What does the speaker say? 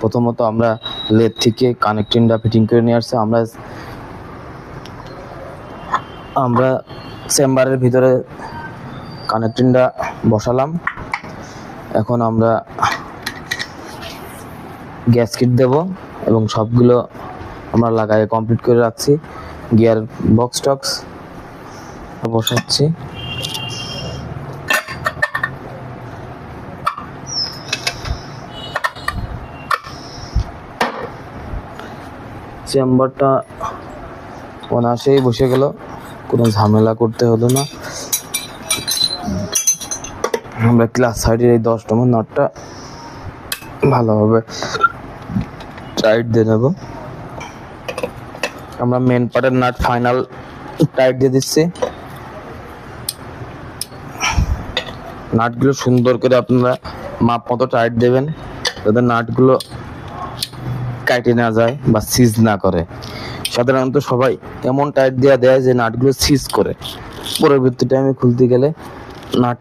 প্রথমত আমরা লেদ থেকে কানেক্টিংটা ফিটিং করে নিয়ে আসছি। আমরা চেম্বারের ভিতরে কানেক্টিংটা বসালাম। এখন আমরা গ্যাসকিট দেব এবং সবগুলো আমরা লাগাই কমপ্লিট করে রাখছি। গিয়ার বক্স টক্স বসাচ্ছি। চেম্বারটা অনায়াসেই বসে গেল, কোনো ঝামেলা করতে হলো না। আমরা ক্লাস সাইডের এই 10 নম্বর নটটা ভালোভাবে টাইট দিয়ে নেব। আমরা মেন পার্টের নাট ফাইনাল টাইট দিয়ে দিচ্ছি। নাটগুলো সুন্দর করে আপনারা মাপ মতো টাইট দেবেন, যাতে নাটগুলো কাটে না যায় বা সিজ না করে। সাধারণত সবাই এমন টাইট দেওয়া দেয় যে নাটগুলো সিজ করে, পরবর্তী টাইমে খুলতে গেলে নাট